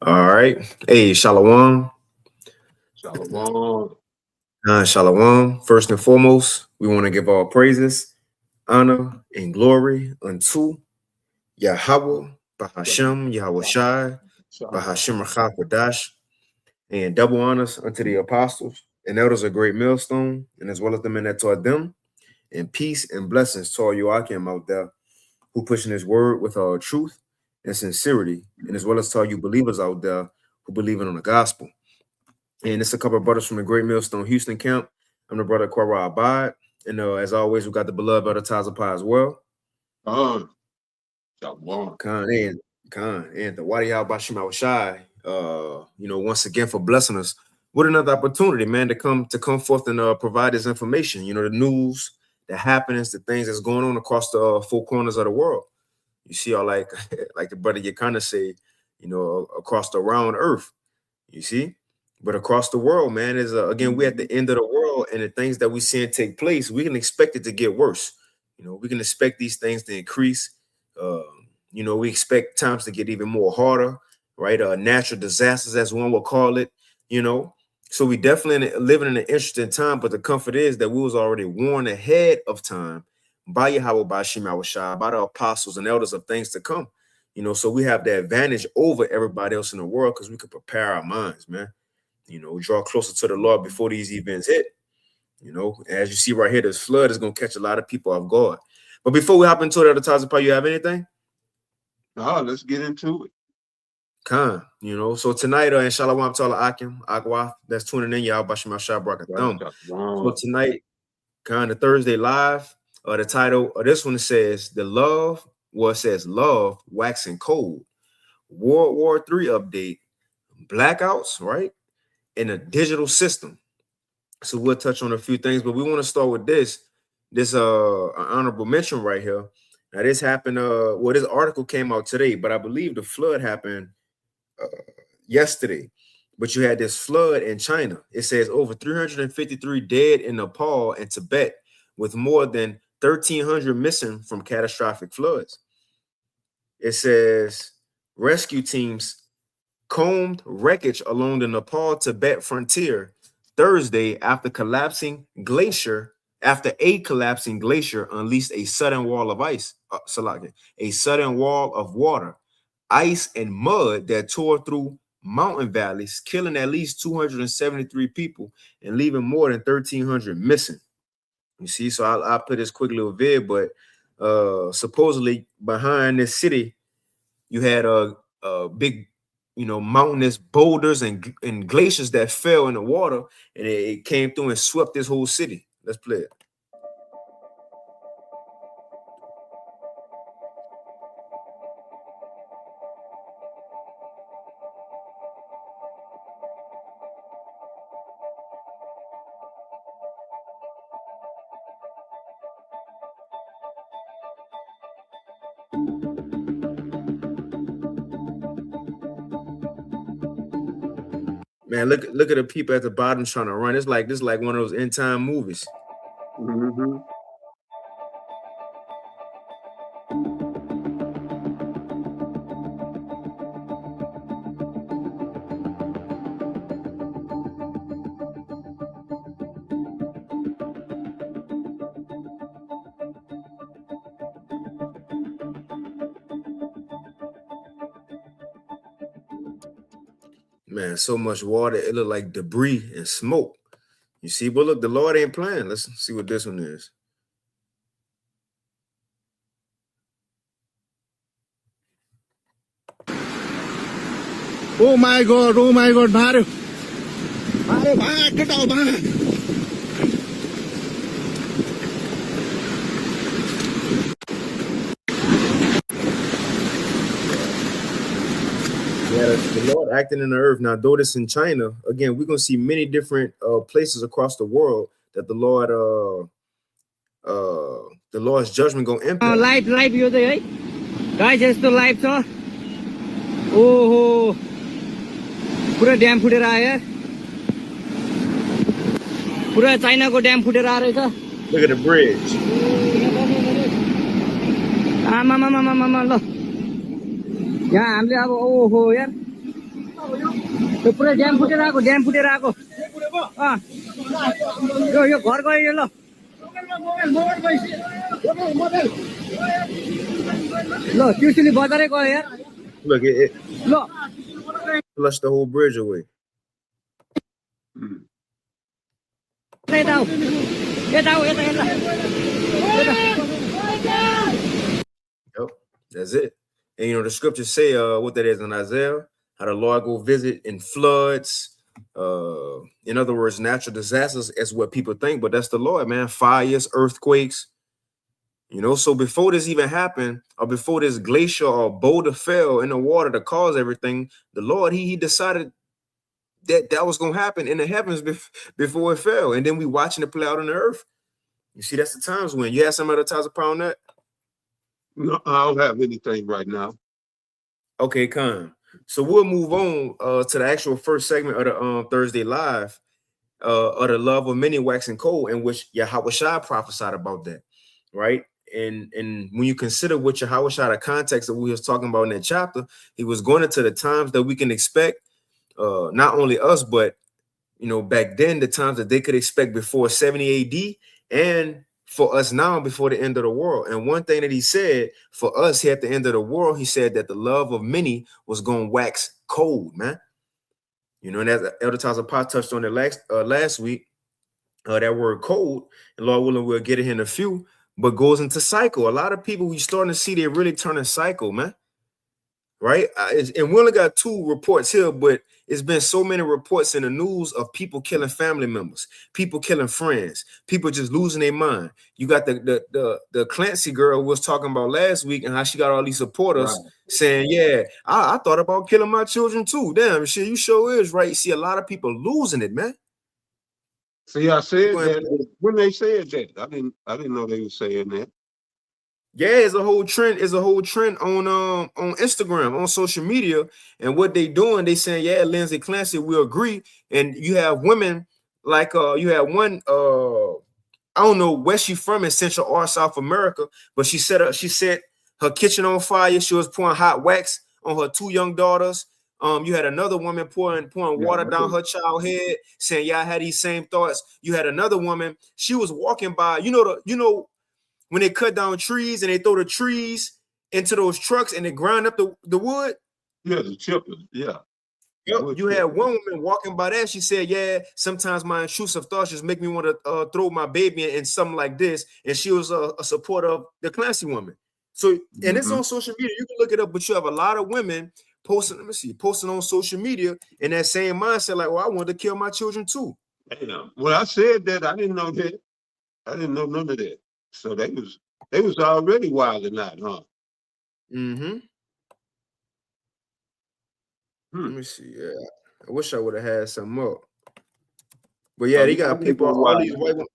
All right. Hey, Shalom. Shalom. Shalom. First and foremost, we want to give all praises, honor, and glory unto Yahweh, Bahashem, Yahweh Shai, Bahashem Rachak and double honors unto the apostles and elders of great millstone, and as well as the men that taught them, and peace and blessings to all you Akim out there who pushing his word with all truth and sincerity, and as well as to all you believers out there who believe in on the gospel. And it's a couple of brothers from the Great Millstone Houston camp. I'm the brother Korah Abad. And as always, we got the beloved Elder Tazapai as well. Shalom. Khan and the Wadi Al Bashim Al Shai, once again for blessing us with another opportunity, man, to come forth and provide this information, the news, the happenings, the things that's going on across the four corners of the world. You see, all like the brother you kind of say, across the round earth, you see. But across the world, man, is again, we're at the end of the world, and the things that we seeing take place, we can expect it to get worse. We can expect these things to increase. We expect times to get even more harder, right? Natural disasters, as one will call it, So we definitely living in an interesting time, but the comfort is that we was already warned ahead of time by Yahweh, by Shem Shai, by the apostles and elders of things to come. So we have the advantage over everybody else in the world because we could prepare our minds, man. Draw closer to the Lord before these events hit. As you see right here, this flood is going to catch a lot of people off guard. But before we hop into it, Tazapai, you have anything? Let's get into it. Khan, so tonight, inshallah, Ta'ala Akim, Agwa, that's tuning in, y'all, Bashim Shah Brakathum. So tonight, Khan, the Thursday live, the title of this one says, it says love, waxing cold, World War III update, blackouts, right? In a digital system. So we'll touch on a few things, but we want to start with this honorable mention right here. Now this happened, this article came out today, but I believe the flood happened yesterday. But you had this flood in China. It says over 353 dead in Nepal and Tibet, with more than 1,300 missing from catastrophic floods. It says rescue teams combed wreckage along the Nepal-Tibet frontier Thursday after a collapsing glacier unleashed a sudden wall of ice, a sudden wall of water, ice, and mud that tore through mountain valleys, killing at least 273 people and leaving more than 1,300 missing. You see, so I'll put this quick little vid, but supposedly behind this city, you had a big mountainous boulders and glaciers that fell in the water, and it came through and swept this whole city. Let's play it. Man, look at the people at the bottom trying to run. This is like one of those end time movies. Man, so much water, it looked like debris and smoke. You see, but look, the Lord ain't playing. Let's see what this one is. Oh my God, Bharu. Bharu, get out, Bharu. Yeah, the Lord acting in the earth. Now, though this in China, again, we're gonna see many different places across the world that the Lord's judgment gonna impact. Live yo deh, guys, यस्तो live छ ओहो पुरा dam फुटेर आयो पुरा चाइनाको dam फुटेर आ रहेछ Look at the bridge. आमा ल यहाँ हामीले अब ओहो यार त्यो पुरै ड्याम फुटेर आएको यो घर गयो यो ल त्रिशुली बजारै गयो यार Look, it ल flushed the whole bridge away. यता आऊ यता Yep, that's it. And you know the scriptures say what that is in Isaiah, how the Lord go visit in floods. In other words, natural disasters is what people think, but that's the Lord, man. Fires, earthquakes. You know, so before this even happened, or before this glacier or boulder fell in the water to cause everything, the Lord, he decided that was going to happen in the heavens before it fell. And then we watching it play out on the earth. You see, that's the times when you have some other times upon that. No, I don't have anything right now. Okay, Con. So we'll move on to the actual first segment of the Thursday Live, of the love of many waxing cold, in which Yahweh prophesied about that, right? And when you consider what Yahweh, the context that we was talking about in that chapter, he was going into the times that we can expect, not only us, but you know, back then, the times that they could expect before 70 AD, and for us now before the end of the world. And one thing that he said for us here at the end of the world, he said that the love of many was going to wax cold, man. You know, and as Elder Taza Pot touched on it last week, that word cold, and Lord willing, we'll get it in a few, but goes into cycle. A lot of people, we starting to see they're really turning cycle, man. Right? And we only got 2 reports here, but it's been so many reports in the news of people killing family members, people killing friends, people just losing their mind. You got the Clancy girl was talking about last week and how she got all these supporters saying, yeah, I thought about killing my children too. Damn, shit, you sure is, right? You see a lot of people losing it, man. See, I said that when they said that, I didn't know they were saying that. Yeah, it's a whole trend. It's a whole trend on Instagram, on social media, and what they doing. They saying, yeah, Lindsay Clancy, we agree. And you have women like you have one I don't know where she from in Central or South America, but she set her kitchen on fire. She was pouring hot wax on her 2 young daughters. You had another woman pouring water down her child's head, saying, yeah, I had these same thoughts. You had another woman. She was walking by. You know. When they cut down trees and they throw the trees into those trucks and they grind up the wood? Yeah, the chippers, yeah. Yep. You had one woman walking by that. She said, yeah, sometimes my intrusive thoughts just make me want to throw my baby in something like this. And she was a supporter of the Clancy woman. So, and it's on social media. You can look it up, but you have a lot of women posting on social media in that same mindset, like, well, I wanted to kill my children too. Damn. Well, I said that. I didn't know that. I didn't know none of that. So they was already wilding out, huh? Mm-hmm. Let me see. Yeah, I wish I would have had some up. But yeah, they got people, all these white women.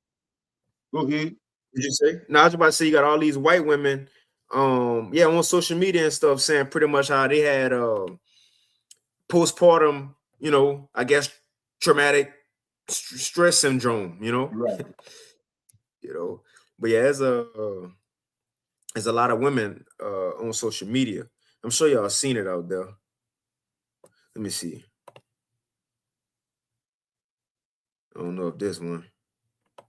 Go ahead. Did you say? No, I was about to say you got all these white women, yeah, on social media and stuff saying pretty much how they had postpartum, you know, I guess traumatic stress syndrome, you know. Right. You know, but yeah, there's a lot of women on social media. I'm sure y'all seen it out there. Let me see. I don't know if this one.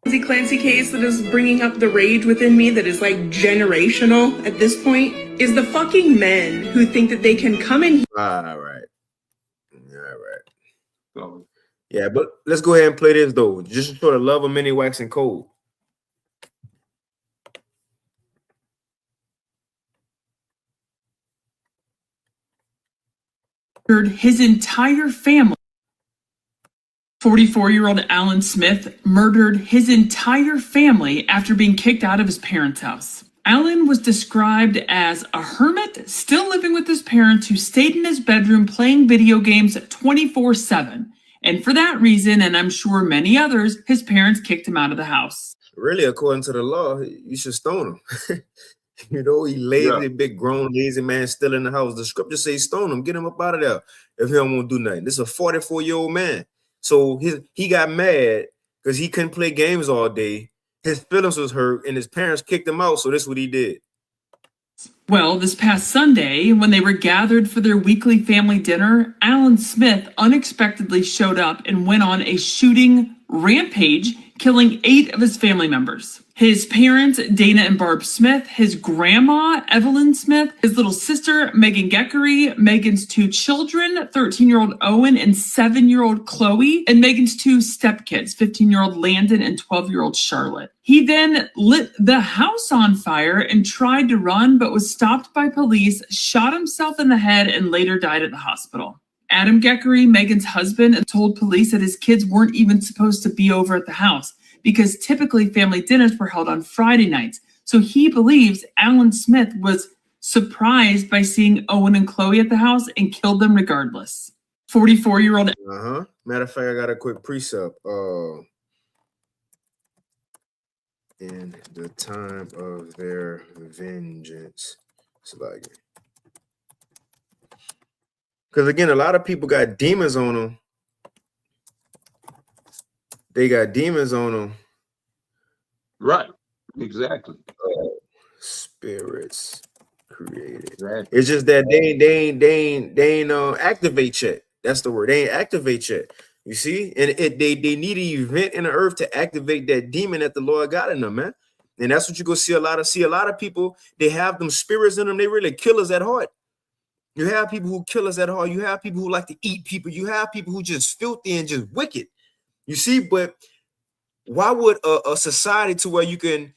The Clancy case that is bringing up the rage within me that is like generational at this point is the fucking men who think that they can come in. All right. So, yeah, but let's go ahead and play this though. Just for the love of many waxing cold. His entire family. 44-year-old Alan Smith murdered his entire family after being kicked out of his parents' house. Alan was described as a hermit still living with his parents who stayed in his bedroom playing video games 24/7. And for that reason, and I'm sure many others, his parents kicked him out of the house. Really, according to the law, you should stone him. You know, he lazy, big, grown, lazy man still in the house. The scripture says stone him, get him up out of there if he don't want to do nothing. This is a 44-year-old man. So he got mad because he couldn't play games all day. His feelings was hurt, and his parents kicked him out. So this is what he did. Well, this past Sunday, when they were gathered for their weekly family dinner, Alan Smith unexpectedly showed up and went on a shooting rampage, killing 8 of his family members. His parents, Dana and Barb Smith, his grandma, Evelyn Smith, his little sister, Megan Geckery, Megan's 2 children, 13-year-old Owen and 7-year-old Chloe, and Megan's 2 stepkids, 15-year-old Landon and 12-year-old Charlotte. He then lit the house on fire and tried to run, but was stopped by police, shot himself in the head, and later died at the hospital. Adam Geckery, Megan's husband, told police that his kids weren't even supposed to be over at the house because typically family dinners were held on Friday nights. So he believes Alan Smith was surprised by seeing Owen and Chloe at the house and killed them regardless. 44-year-old. Matter of fact, I got a quick precept. In the time of their vengeance. Because again, a lot of people got demons on them. They got demons on them. Right. Exactly. Spirits created. Exactly. It's just that they ain't activate yet. That's the word. They ain't activate yet. You see, and they need an event in the earth to activate that demon that the Lord got in them, man. And that's what you go see a lot of people. They have them spirits in them. They really killers at heart. You have people who kill us at heart. You have people who like to eat people. You have people who just filthy and just wicked. You see, but why would a society to where you can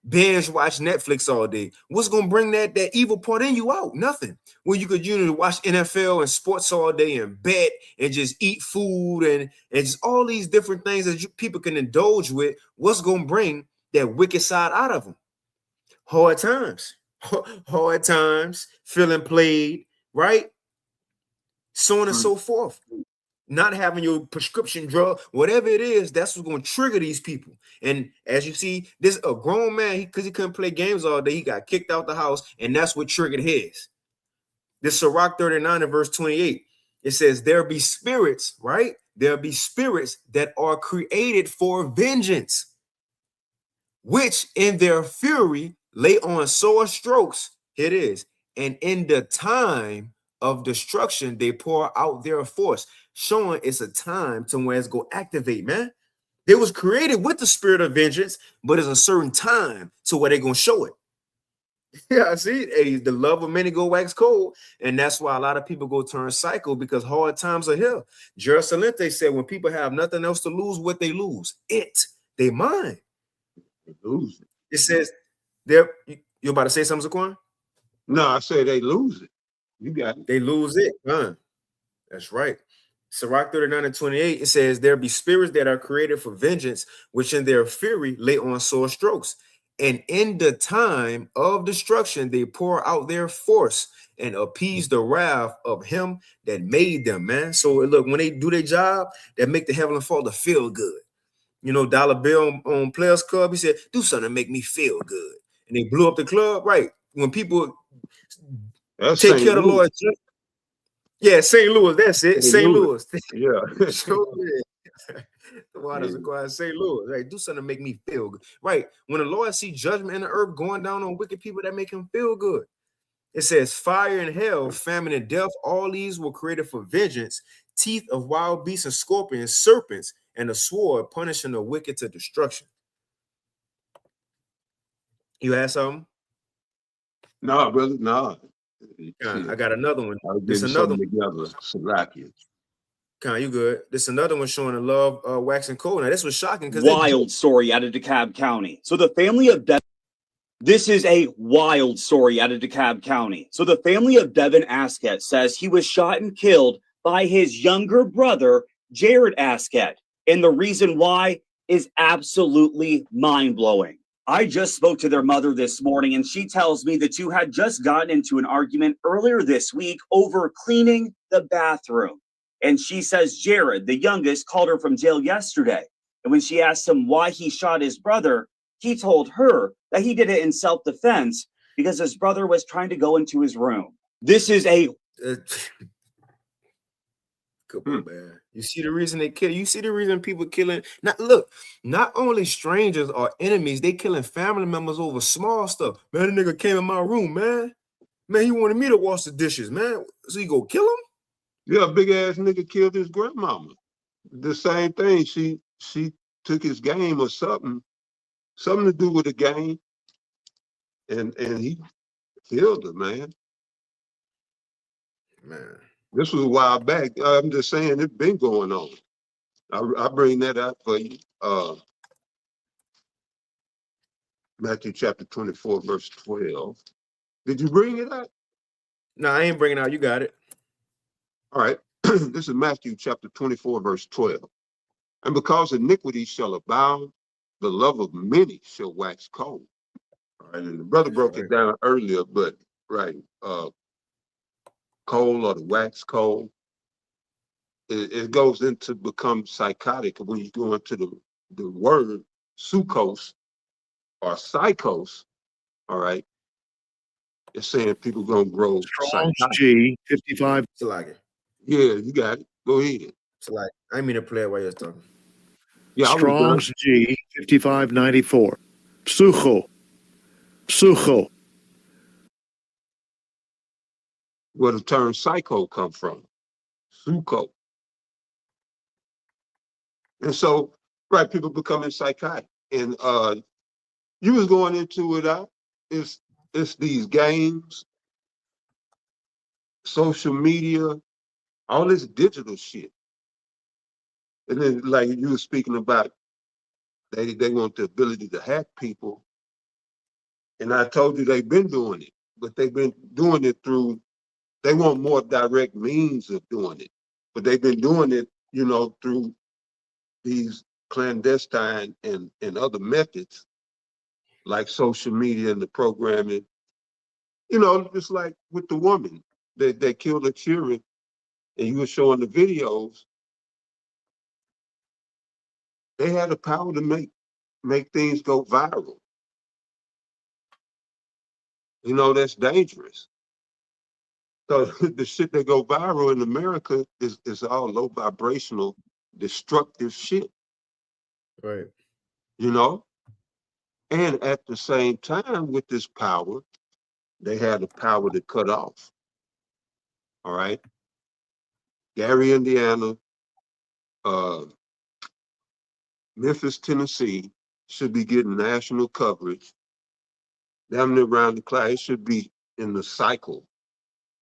binge watch Netflix all day? What's gonna bring that evil part in you out? Nothing. When you could watch NFL and sports all day and bet and just eat food and just all these different things that people can indulge with. What's gonna bring that wicked side out of them? Hard times, feeling played, right? So on and so forth. Not having your prescription drug, whatever it is, that's what's going to trigger these people. And as you see, this a grown man, because he couldn't play games all day, he got kicked out the house, and that's what triggered his. This Sirach 39 and verse 28, it says, there be spirits, right? There be spirits that are created for vengeance, which in their fury lay on sore strokes. Here it is. And in the time of destruction, they pour out their force, showing it's a time to where it's going to activate, man. They was created with the spirit of vengeance, but it's a certain time to where they're going to show it. Yeah, see, hey, the love of many go wax cold, and that's why a lot of people go turn psycho, because hard times are here. Gerald Salente said, when people have nothing else to lose, what they lose? They mind. They lose it. It says, you about to say something, Zaquan? No, I say they lose it. You got it. They lose it, huh? That's right. Sirach 39 and 28, it says, there be spirits that are created for vengeance, which in their fury lay on sore strokes. And in the time of destruction, they pour out their force and appease the wrath of him that made them, man. So look, when they do their job, that make the Heavenly Father feel good. You know, Dollar Bill on Players Club, he said, do something to make me feel good. And they blew up the club, right? When people take care of the Lord. Yeah, St. Louis, that's it. St. Louis. Yeah. So, yeah. The waters are going to St. Louis. Right? Do something to make me feel good. Right. When the Lord see judgment in the earth going down on wicked people, that make him feel good. It says, fire and hell, famine and death, all these were created for vengeance, teeth of wild beasts and scorpions, serpents, and a sword punishing the wicked to destruction. You had something? No, brother, no. I got another one. This another one. Con, you good? This another one showing the love waxing cold. Now this was shocking because wild story out of DeKalb County. So the family of this is a wild story out of DeKalb County. So the family of Devin Askett says he was shot and killed by his younger brother, Jared Askett. And the reason why is absolutely mind-blowing. I just spoke to their mother this morning, and she tells me the two had just gotten into an argument earlier this week over cleaning the bathroom. And she says Jared, the youngest, called her from jail yesterday. And when she asked him why he shot his brother, he told her that he did it in self-defense because his brother was trying to go into his room. This is a... Come on, man. You see the reason they kill. You see the reason people killing. Not look. Not only strangers or enemies, they killing family members over small stuff. Man, the nigga came in my room, man. Man, he wanted me to wash the dishes, man. So you go kill him? Yeah, a big ass nigga killed his grandmama. The same thing. She took his game or something to do with the game, and he killed her, man. Man. This was a while back. I'm just saying it's been going on. I bring that up for you. Matthew chapter 24, verse 12. Did you bring it up? No, I ain't bringing it out. You got it. All right. This is Matthew chapter 24, verse 12. And because iniquity shall abound, the love of many shall wax cold. All right. And the brother broke it down earlier, but right. Coal or the wax coal, it goes into become psychotic when you go into the word sucrose or psychos. All right. It's saying people gonna grow Strong's psychotic. G 55. It's like it. Yeah, you got it. Go ahead. It's like I didn't mean to play it while you're talking. Yeah, Strong's G 5594. Psucho. Where the term psycho come from. Suco. And so, right, people becoming psychotic. And you was going into it, it's these games, social media, all this digital shit. And then like you were speaking about, they want the ability to hack people. And I told you they've been doing it, but they've been doing it through, they want more direct means of doing it. But they've been doing it, through these clandestine and other methods like social media and the programming. Just like with the woman that killed her children, and you were showing the videos, they had the power to make things go viral. That's dangerous. So the shit that go viral in America is all low vibrational, destructive shit. Right. And at the same time, with this power, they had the power to cut off. All right. Gary, Indiana, Memphis, Tennessee should be getting national coverage. Damn near around the clock. It should be in the cycle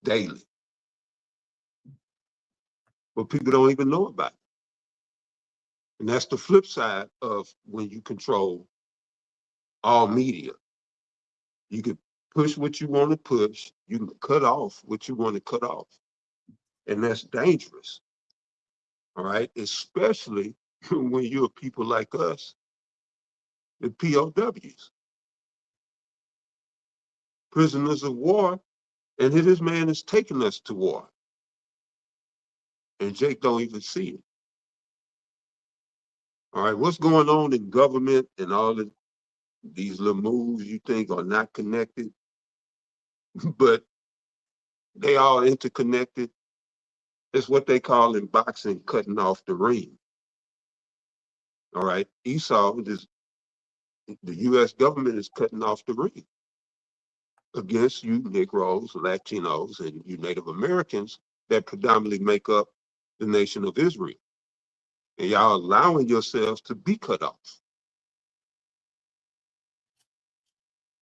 daily. But people don't even know about it. And that's the flip side of when you control all media. You can push what you want to push. You can cut off what you want to cut off. And that's dangerous. All right. Especially when you're people like us, the POWs, prisoners of war. And here this man is taking us to war. And Jake don't even see it. All right. What's going on in government and all of these little moves you think are not connected, but they all interconnected? It's what they call in boxing cutting off the ring. All right. Esau, the U.S. government is cutting off the ring against you Negroes, Latinos, and you Native Americans that predominantly make up the nation of Israel. And y'all allowing yourselves to be cut off.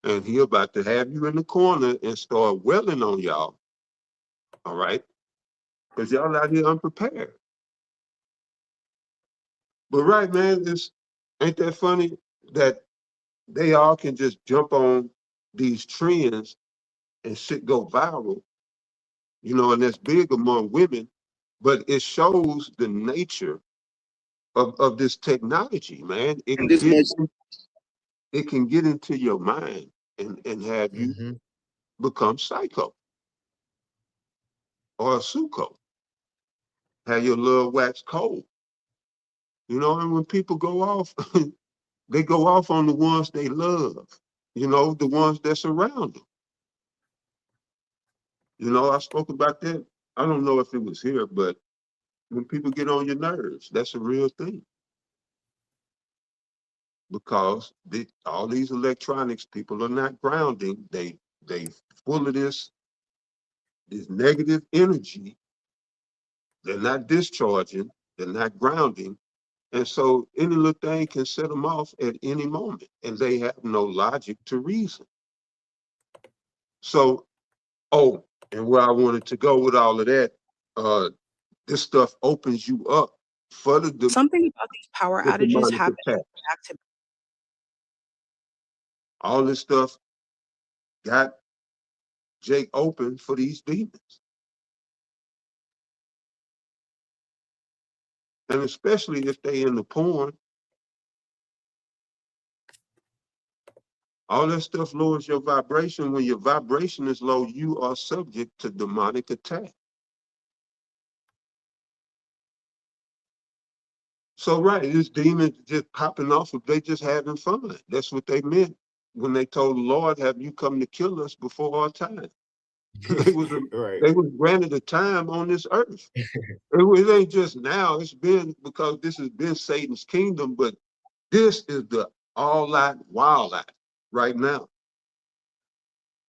And he about to have you in the corner and start welling on y'all. All right? Because y'all out here unprepared. But right, man, ain't that funny that they all can just jump on these trends and shit go viral, and that's big among women, but it shows the nature of this technology, man. It can get into your mind and have you become psycho or a suco, have your little wax cold. And when people go off, they go off on the ones they love, the ones that surround them. I spoke about that. I don't know if it was here, but when people get on your nerves. That's a real thing. Because all these electronics, people are not grounding. They full of this negative energy. They're not discharging. They're not grounding. And so any little thing can set them off at any moment. And they have no logic to reason. So, and where I wanted to go with all of that, this stuff opens you up for Something about these power outages happen back to all this stuff got Jake open for these demons. And especially if they in the porn, all that stuff lowers your vibration. When your vibration is low, you are subject to demonic attack. So right, this demon just popping off, if they just having fun. That's what they meant when they told the Lord, have you come to kill us before our time? They was granted a time on this earth. It ain't just now, it's been, because this has been Satan's kingdom, but this is the all-out, wild-out right now.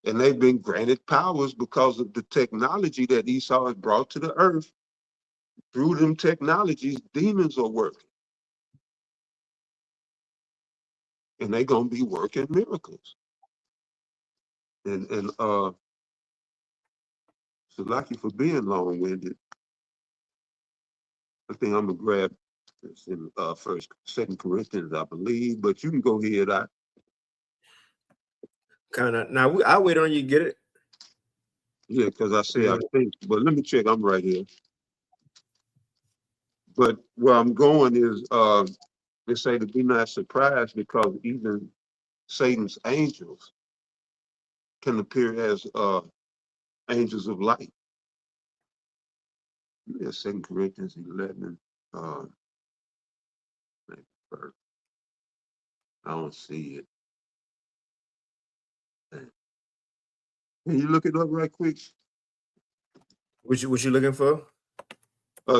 And they've been granted powers because of the technology that Esau has brought to the earth. Through them technologies, demons are working. And they're gonna be working miracles. And so lucky for being long-winded. I think I'm gonna grab this in 2 Corinthians, I believe, but you can go ahead. Now I'll wait on you to get it. Yeah, because I say I think, but let me check. I'm right here. But where I'm going is they say to be not surprised, because even Satan's angels can appear as angels of light. Yeah, 2 Corinthians 11. I don't see it. Can you look it up right quick? What you looking for?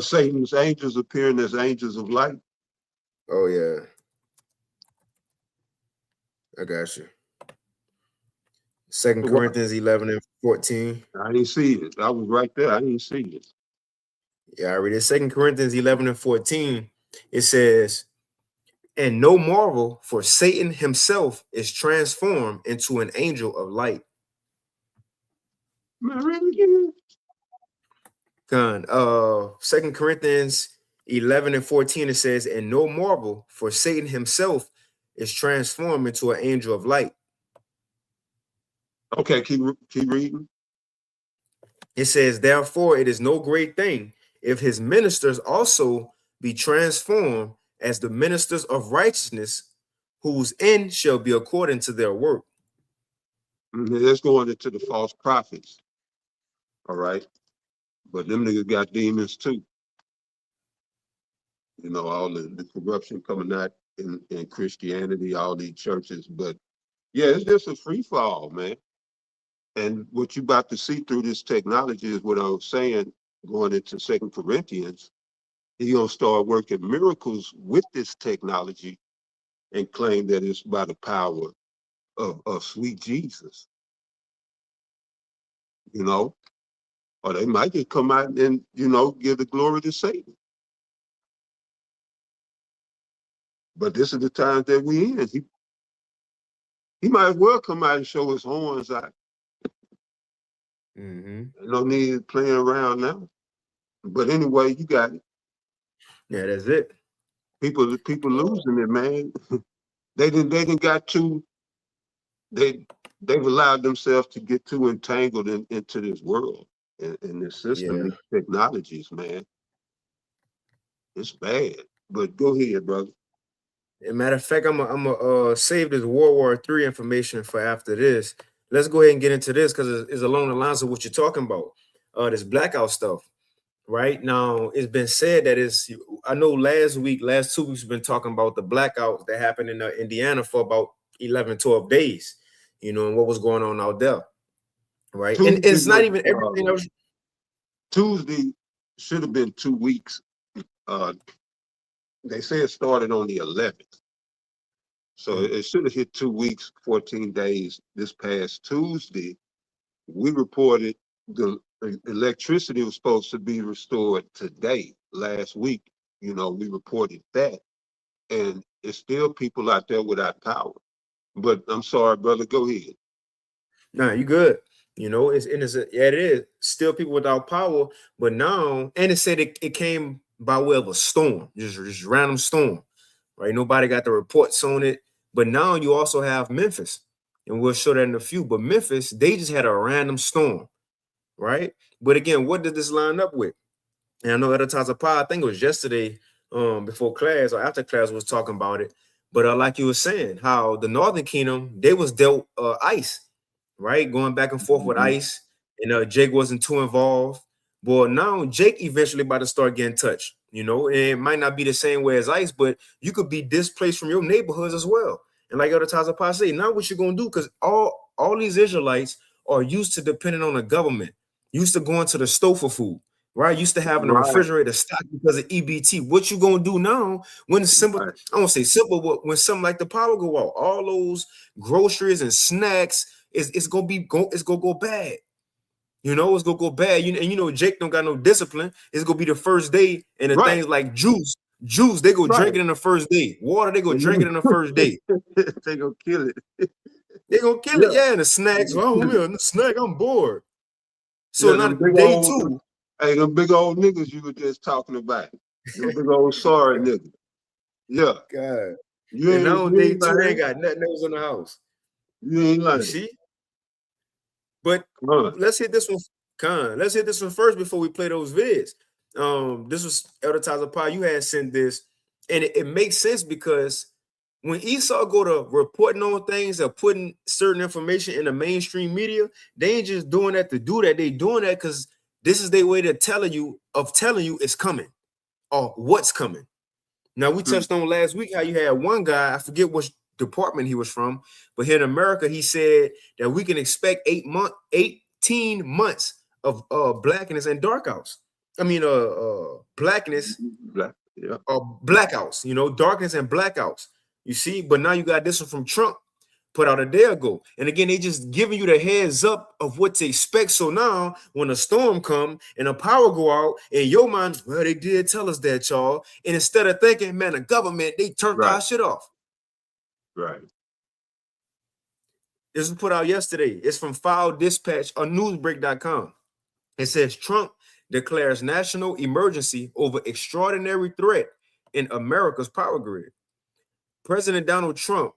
Satan's angels appearing as angels of light. Oh yeah, I got you. 2 Corinthians 11 and 14. I didn't see it. I was right there. I didn't see it. Yeah, I read it. 2 Corinthians 11 and 14. It says, and no marvel, for Satan himself is transformed into an angel of light. Con, 2 Corinthians 11 and 14, it says, and no marvel, for Satan himself is transformed into an angel of light. Okay, keep reading. It says, therefore, it is no great thing if his ministers also be transformed as the ministers of righteousness, whose end shall be according to their work. Let's go into the false prophets. All right. But them niggas got demons too. You know, all the corruption coming out in Christianity, all these churches. But yeah, it's just a free fall, man. And what you about to see through this technology is what I was saying, going into 2 Corinthians. He's gonna start working miracles with this technology and claim that it's by the power of sweet Jesus. You know, or they might just come out and, you know, give the glory to Satan. But this is the times that we in. He might as well come out and show his horns out. No need playing around now. But anyway, you got it. Yeah, that's it. People losing it, man. They've allowed themselves to get too entangled into this world and this system, these technologies, man. It's bad. But go ahead, brother. As a matter of fact, I'm gonna save this World War III information for after this. Let's go ahead and get into this because it's along the lines of what you're talking about. This blackout stuff. Right now, it's been said that I know last 2 weeks, we've been talking about the blackouts that happened in Indiana for about 11, 12 days, you know, and what was going on out there. Right. And it's not even everything else. Tuesday should have been 2 weeks They say it started on the 11th. So it should have hit 2 weeks, 14 days. This past Tuesday, we reported the electricity was supposed to be restored today. Last week, we reported that. And it's still people out there without power. But I'm sorry, brother, go ahead. Nah, you good. It is still people without power, but now, and it said it came by way of a storm, just random storm, right? Nobody got the reports on it, but now you also have Memphis, and we'll show that in a few. But Memphis, they just had a random storm, right? But again, what did this line up with? And I know at I think it was yesterday, before class or after class was talking about it. But like you were saying, how the Northern Kingdom, they was dealt ice, right? Going back and forth with ice, and Jake wasn't too involved. Well, now Jake eventually about to start getting touched, and it might not be the same way as ice, but you could be displaced from your neighborhoods as well. And like Elder Tazapah say, now what you gonna do? Because all these Israelites are used to depending on the government, used to going to the store for food, right? Used to having a refrigerator stocked because of EBT. What you gonna do now when it's simple? I don't say simple, but when something like the power go out, all those groceries and snacks, it's gonna go bad. It's gonna go bad. Jake don't got no discipline. It's gonna be the first day, and the things like juice, they go drink it in the first day. Water, they go drink it in the first day. They gonna kill it. They gonna kill it, yeah. And the snacks, the snack, I'm bored. So now day two. Hey, them big old niggas you were just talking about. Them big old sorry niggas. Yeah. God. And now on day two, they ain't got nothing else in the house. You ain't like see? But let's hit this one. Let's hit this one first before we play those vids. This was Elder Tazapah. You had sent this, and it makes sense because when Esau go to reporting on things or putting certain information in the mainstream media, they ain't just doing that to do that. They doing that because this is their way to telling you it's coming or what's coming. Now, we touched on last week how you had one guy, I forget which department he was from, but here in America, he said that we can expect 18 months of blackness and darkouts. I mean, blackness or blackouts, darkness and blackouts. You see, but now you got this one from Trump put out a day ago. And again, they just giving you the heads up of what to expect. So now when a storm come and the power go out in your mind, well, they did tell us that, y'all. And instead of thinking, man, the government, they turned our shit off. Right. This was put out yesterday. It's from File Dispatch on newsbreak.com. It says Trump declares national emergency over extraordinary threat in America's power grid. President Donald Trump,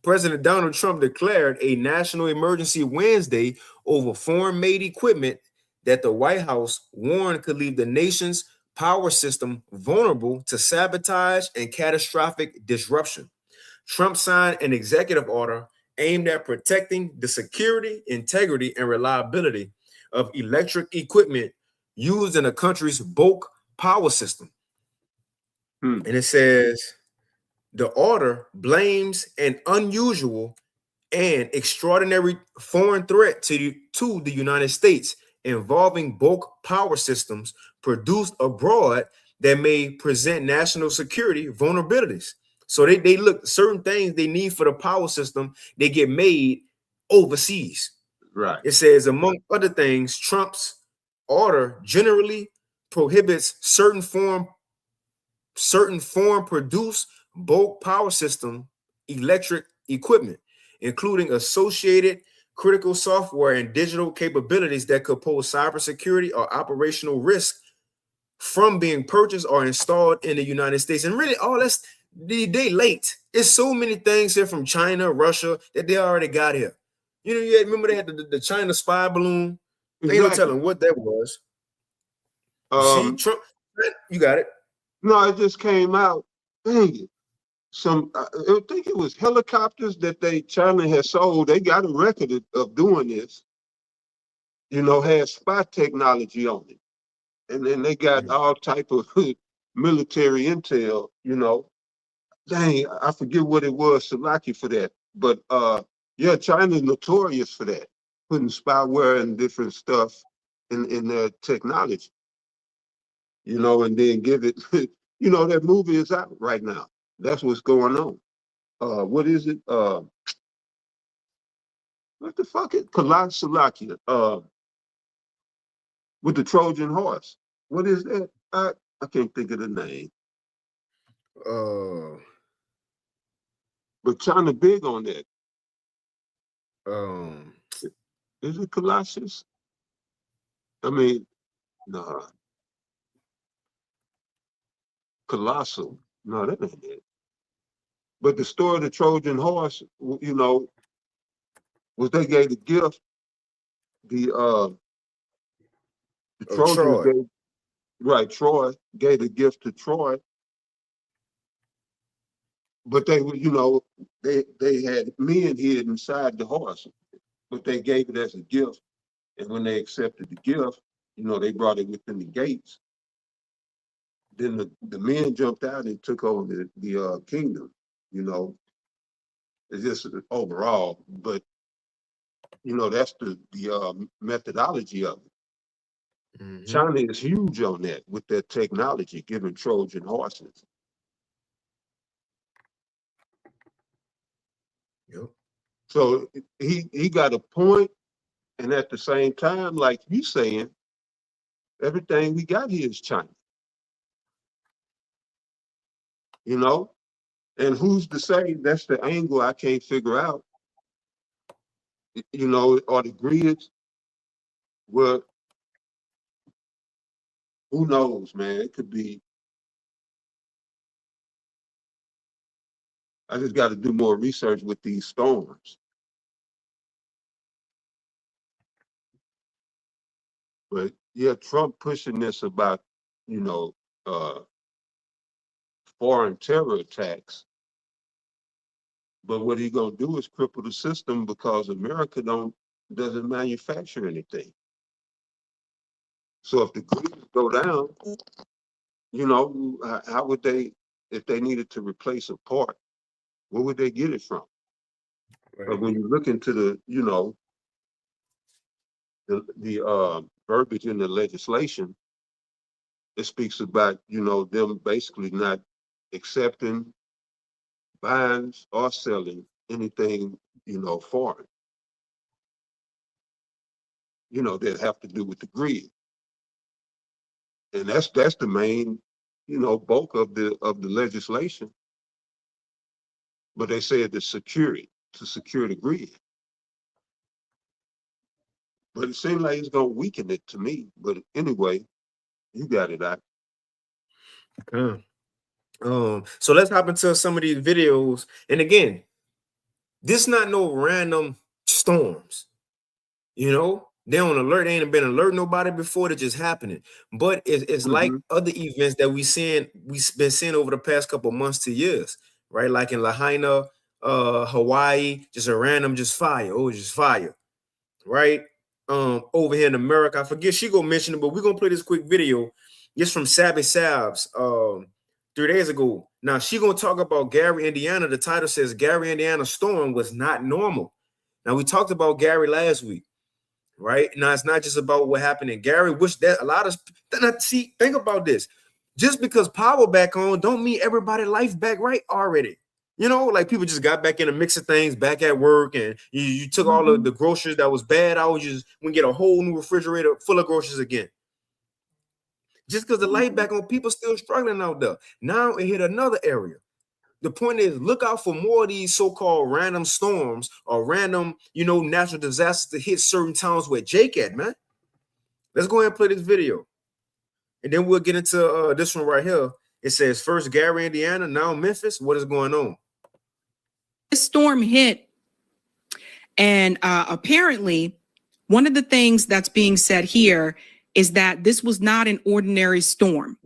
President Donald Trump declared a national emergency Wednesday over foreign-made equipment that the White House warned could leave the nation's power system vulnerable to sabotage and catastrophic disruption. Trump signed an executive order aimed at protecting the security, integrity, and reliability of electric equipment used in a country's bulk power system. And it says the order blames an unusual and extraordinary foreign threat to the United States involving bulk power systems produced abroad that may present national security vulnerabilities. So they look certain things they need for the power system, they get made overseas. Right. It says, among other things, Trump's order generally prohibits certain foreign produced bulk power system electric equipment, including associated critical software and digital capabilities that could pose cybersecurity or operational risk from being purchased or installed in the United States. And really, all that's they late. It's so many things here from China, Russia that they already got here. You remember they had the China spy balloon. They ain't no telling what that was. See, Trump, you got it. No, it just came out. Dang it. I think it was helicopters that China has sold. They got a record of doing this. Has spy technology on it. And then they got all type of military intel, Dang, I forget what it was, Salaki, for that. But China's notorious for that, putting spyware and different stuff in their technology. you know, and then give it, you know, that movie is out right now. That's what's going on. What is it? What the fuck is Colossalakia? With the Trojan horse. What is that? I can't think of the name. But China big on that. Is it Colossus? I mean, no. Colossal. No, that ain't it. But the story of the Trojan horse, you know, was they gave the gift. The Trojans Troy. gave, right, Troy gave the gift to Troy. But they were, you know, they had men hid inside the horse, but they gave it as a gift. And when they accepted the gift, you know, they brought it within the gates. Then the men jumped out and took over the kingdom, you know. It's just overall, but you know, that's the methodology of it. Mm-hmm. China is huge on that with their technology, giving Trojan horses. Yep. So he got a point, and at the same time, like you saying, everything we got here is China. You know, and who's to say? That's the angle I can't figure out. You know, or the grids. Well, who knows, man? It could be. I just got to do more research with these storms. But yeah, Trump pushing this about, you know, foreign terror attacks. But what he gonna do is cripple the system because America doesn't manufacture anything. So if the grids go down, you know, how would they, if they needed to replace a part, where would they get it from? Right. But when you look into the, you know, the verbiage in the legislation, it speaks about, you know, them basically not accepting, buying, or selling anything, you know, foreign. You know, that have to do with the grid. And that's the main, you know, bulk of the legislation. But they said to secure the grid. But it seems like it's gonna weaken it to me. But anyway, you got it out. So let's hop into some of these videos. And again, this not no random storms. You know, they on alert. They ain't been alert nobody before. They're just happening. But it's like other events that we've been seeing over the past couple months to years, right? Like in Lahaina, Hawaii, just a random fire. Oh, just fire, right? Over here in America, I forget she gonna mention it, but we're gonna play this quick video. It's from Sabby Sabs 3 days ago. Now she gonna talk about Gary, Indiana. The title says Gary, Indiana storm was not normal. Now we talked about Gary last week, right? Now it's not just about what happened in Gary, which that a lot of see. Think about this: just because power back on, don't mean everybody life back right already. You know, like people just got back in the mix of things, back at work, and you took all of the groceries that was bad out. We get a whole new refrigerator full of groceries again. Just because the light back on, people still struggling out there. Now it hit another area. The point is, look out for more of these so-called random storms or random, you know, natural disasters to hit certain towns where Jake at, man. Let's go ahead and play this video. And then we'll get into this one right here. It says, first Gary, Indiana, now Memphis. What is going on? This storm hit, and apparently one of the things that's being said here is that this was not an ordinary storm.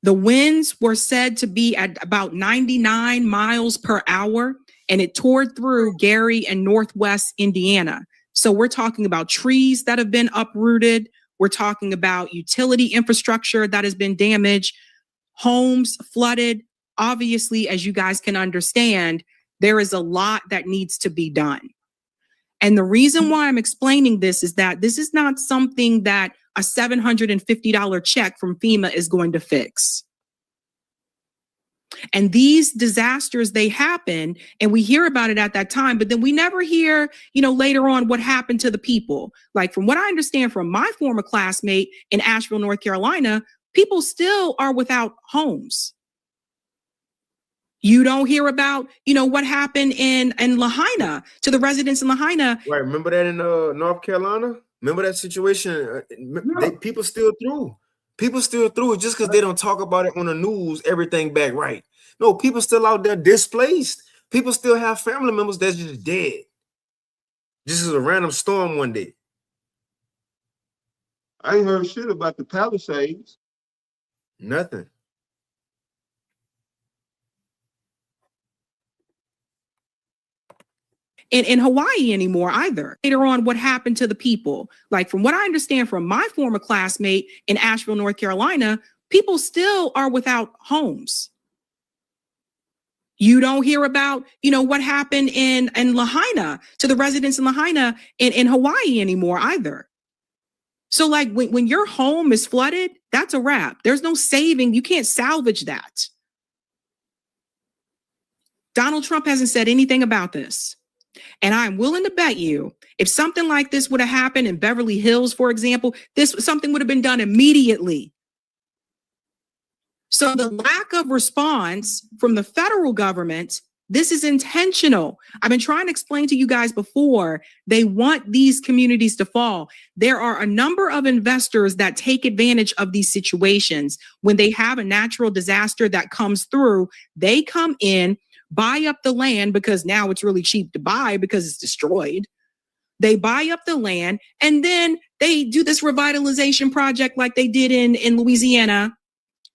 The winds were said to be at about 99 miles per hour, and it tore through Gary and Northwest Indiana. So we're talking about trees that have been uprooted. We're talking about utility infrastructure that has been damaged, homes flooded. Obviously, as you guys can understand, there is a lot that needs to be done. And the reason why I'm explaining this is that this is not something that a $750 check from FEMA is going to fix. And these disasters, they happen and we hear about it at that time, but then we never hear, later on what happened to the people. Like from what I understand from my former classmate in Asheville, North Carolina, people still are without homes. You don't hear about, what happened in Lahaina to the residents in Lahaina. Right. Remember that in North Carolina? Remember that situation? People still through. People still through it just because they don't talk about it on the news, everything back right. No, people still out there displaced. People still have family members that's just dead. Just as a random storm one day. I ain't heard shit about the Palisades. Nothing. In Hawaii anymore either. Later on, what happened to the people? Like from what I understand from my former classmate in Asheville, North Carolina, people still are without homes. You don't hear about, what happened in Lahaina to the residents in Lahaina in Hawaii anymore either. So like when your home is flooded, that's a wrap. There's no saving. You can't salvage that. Donald Trump hasn't said anything about this. And I'm willing to bet you if something like this would have happened in Beverly Hills, for example, something would have been done immediately. So the lack of response from the federal government, this is intentional. I've been trying to explain to you guys before, they want these communities to fall. There are a number of investors that take advantage of these situations. When they have a natural disaster that comes through, they come in, buy up the land because now it's really cheap to buy because it's destroyed. They buy up the land and then they do this revitalization project like they did in Louisiana,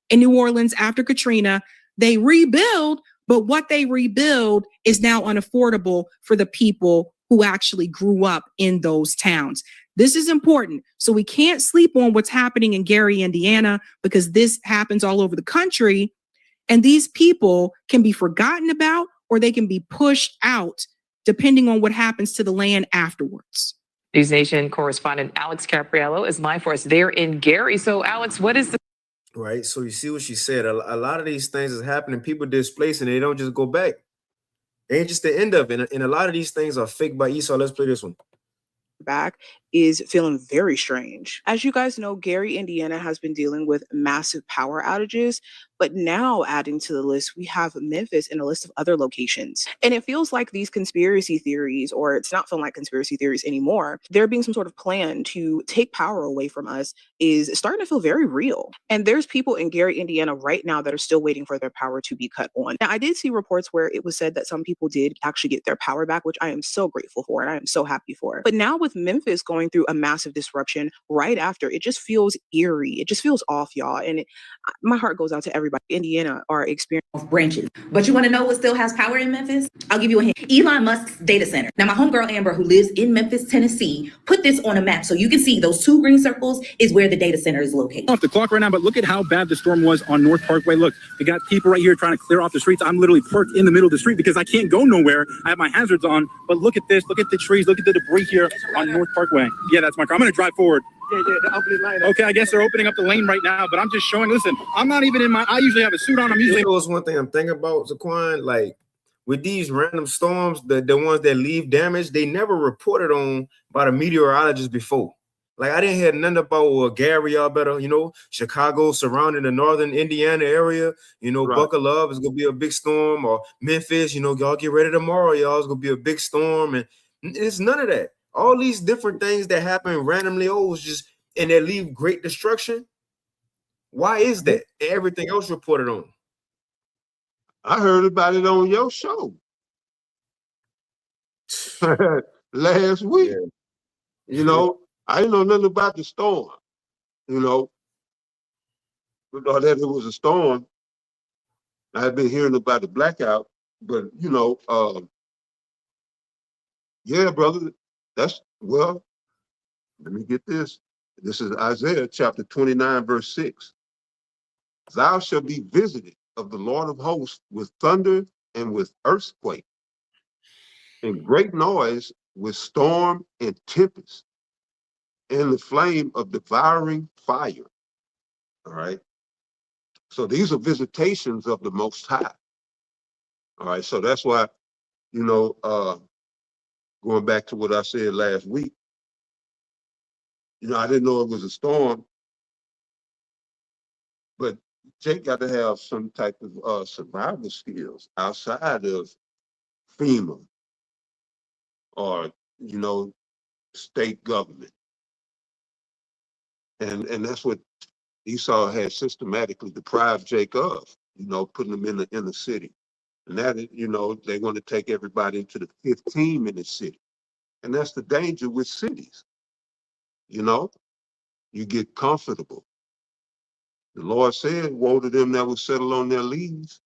in New Orleans after Katrina. They rebuild, but what they rebuild is now unaffordable for the people who actually grew up in those towns. This is important. So we can't sleep on what's happening in Gary, Indiana, because this happens all over the country. And these people can be forgotten about or they can be pushed out depending on what happens to the land afterwards. News Nation correspondent Alex Capriello is live for us there in Gary. So Alex, what is the Right. So you see what she said. A lot of these things is happening. People displaced and they don't just go back. It ain't just the end of it. And a lot of these things are fake by Esau. Let's play this one. Back is feeling very strange. As you guys know, Gary, Indiana has been dealing with massive power outages, but now adding to the list, we have Memphis and a list of other locations. And it feels like these conspiracy theories, or it's not feeling like conspiracy theories anymore, there being some sort of plan to take power away from us is starting to feel very real. And there's people in Gary, Indiana right now that are still waiting for their power to be cut on. Now, I did see reports where it was said that some people did actually get their power back, which I am so grateful for and I am so happy for. But now with Memphis going through a massive disruption right after, it just feels eerie. It just feels off, y'all. And my heart goes out to everybody. Indiana are experiencing branches. But you want to know what still has power in Memphis? I'll give you a hint. Elon Musk's data center. Now, my homegirl Amber, who lives in Memphis, Tennessee, put this on a map so you can see those two green circles is where the data center is located. Off the clock right now, but look at how bad the storm was on North Parkway. Look, we got people right here trying to clear off the streets. I'm literally parked in the middle of the street because I can't go nowhere. I have my hazards on, but look at this. Look at the trees. Look at the debris here on North Parkway. Yeah, that's my car. I'm going to drive forward. Okay, I guess they're opening up the lane right now, but I'm just showing, listen, I'm not even in my, I usually have a suit on. I'm usually. That was one thing I'm thinking about, Zaquan, like with these random storms, the ones that leave damage, they never reported on by the meteorologists before. Like I didn't hear nothing about Gary, y'all better, Chicago surrounding the northern Indiana area, right. Buckle up, it's gonna be a big storm, or Memphis, y'all get ready tomorrow, y'all, it's gonna be a big storm, and it's none of that. All these different things that happen randomly, and they leave great destruction. Why is that? Everything else reported on. I heard about it on your show last week. Yeah. I didn't know nothing about the storm. We thought that it was a storm. I had been hearing about the blackout, but yeah, brother. Let me get this. This is Isaiah chapter 29, verse 6. Thou shalt be visited of the Lord of hosts with thunder and with earthquake, and great noise with storm and tempest, and the flame of devouring fire. All right. So these are visitations of the Most High. All right. So that's why, you know, going back to what I said last week, you know, I didn't know it was a storm, but Jake got to have some type of survival skills outside of FEMA or, you know, state government. And that's what Esau had systematically deprived Jake of, you know, putting him in the inner city. And that, you know, they want to take everybody into the 15-minute city. And that's the danger with cities. You know, you get comfortable. The Lord said, woe to them that will settle on their leaves.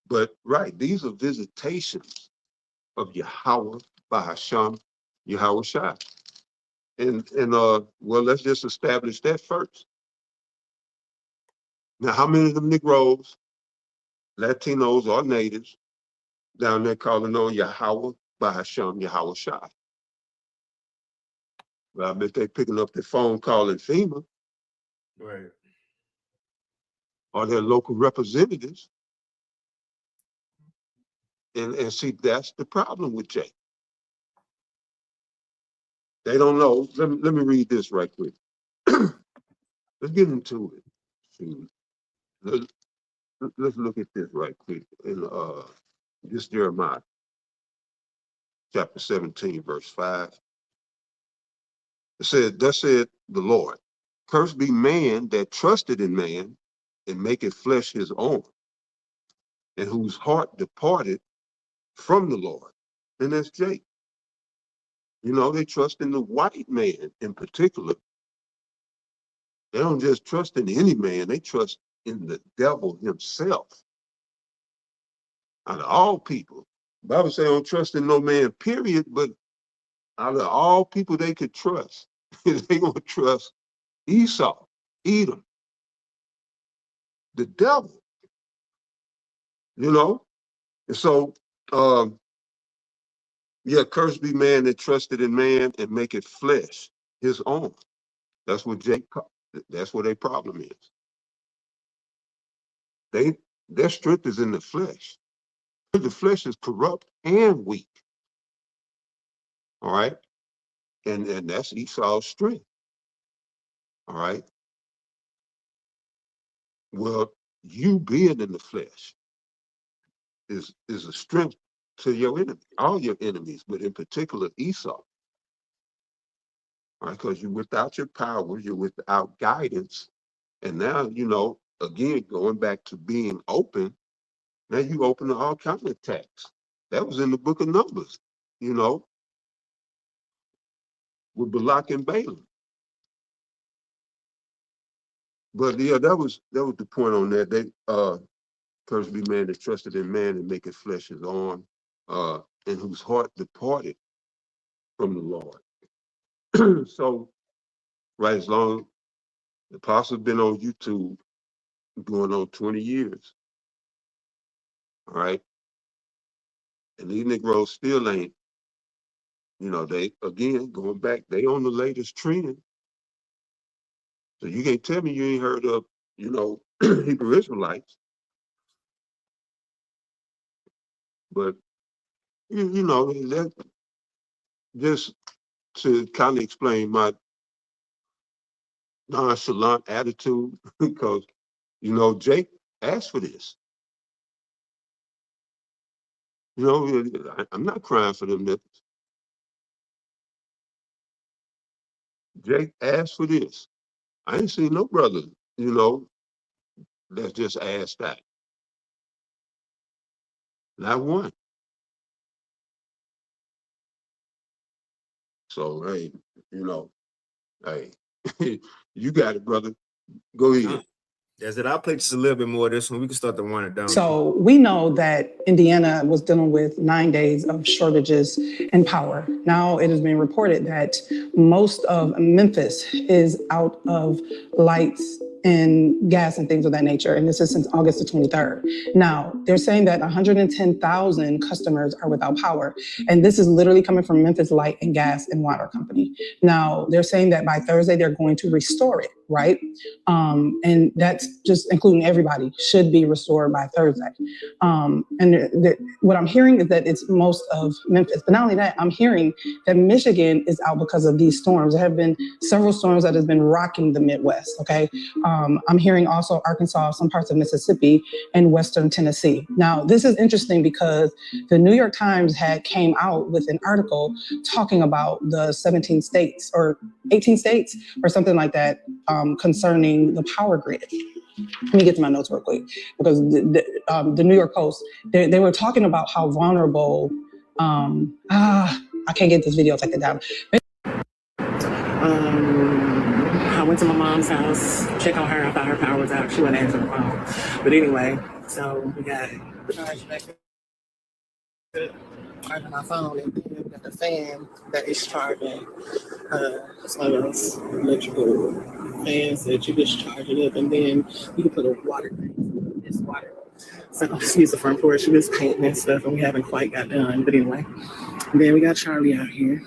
But right, these are visitations of Yahweh, Bahasham, Yahweh Shai. And well, let's just establish that first. Now, how many of them Negroes, Latinos, or natives down there calling on Yahweh, Bahasham, Yahweh Shai? Well, I bet they picking up their phone calling FEMA. Right. Or their local representatives. And see, that's the problem with Jake. They don't know. Let me read this right quick. Let's get into it. See, let's look at this right quick in this Jeremiah chapter 17, verse 5. It said, thus said the Lord, cursed be man that trusted in man and maketh flesh his own, and whose heart departed from the Lord. And that's Jake. You know, they trust in the white man in particular. They don't just trust in any man, they trust in the devil himself. Out of all people, the Bible says don't trust in no man, period, but out of all people they could trust, they gonna trust Esau, Edom, the devil, you know? And so, yeah, cursed be man that trusted in man and make it flesh his own. That's what that's what their problem is. Their strength is in the flesh. The flesh is corrupt and weak. All right. And that's Esau's strength. All right. Well, you being in the flesh is a strength to your enemy, all your enemies, but in particular Esau. All right, because you're without your powers, you're without guidance. And now, you know, again, going back to being open, now you open to all kinds of attacks. That was in the book of Numbers, you know, with Balak and Balaam. But yeah, that was the point on that. They cursed be man that trusted in man and make his flesh his own, and whose heart departed from the Lord. So, right, as long the apostle's been on YouTube going on 20 years. All right. And these Negroes still ain't, you know, they again going back, they on the latest trend. So you can't tell me you ain't heard of, you know, Hebrew Israelites. But you know, that just to kind of explain my nonchalant attitude, because, you know, Jake asked for this. You know, I'm not crying for them nipples. Jake asked for this. I ain't seen no brother, you know, that's just asked that. Not one. So, hey, you know, hey, you got it, brother. Go ahead. That's it. I'll play just a little bit more of this one. We can start to wind it down. So we know that Indiana was dealing with 9 days of shortages in power. Now it has been reported that most of Memphis is out of lights, in gas and things of that nature. And this is since August the 23rd. Now, they're saying that 110,000 customers are without power. And this is literally coming from Memphis Light and Gas and Water Company. Now, they're saying that by Thursday, they're going to restore it, right? And that's just including everybody, should be restored by Thursday. What I'm hearing is that it's most of Memphis. But not only that, I'm hearing that Michigan is out because of these storms. There have been several storms that have been rocking the Midwest, okay? I'm hearing also Arkansas, some parts of Mississippi, and Western Tennessee. Now, this is interesting because the New York Times had came out with an article talking about the 17 states or 18 states or something like that concerning the power grid. Let me get to my notes real quick, because the New York Post, they were talking about how vulnerable, I can't get this video, take it down. I went to my mom's house, check on her. I thought her power was out. She wasn't answering the phone. But anyway, so we got charged back charging my phone, and then we got the fan that is charging. It's one of those electrical fans that you just charge it up, and then you can put a water tank in this water. So I just use the front porch. She was painting and stuff, and we haven't quite got done. But anyway, and then we got Charlie out here.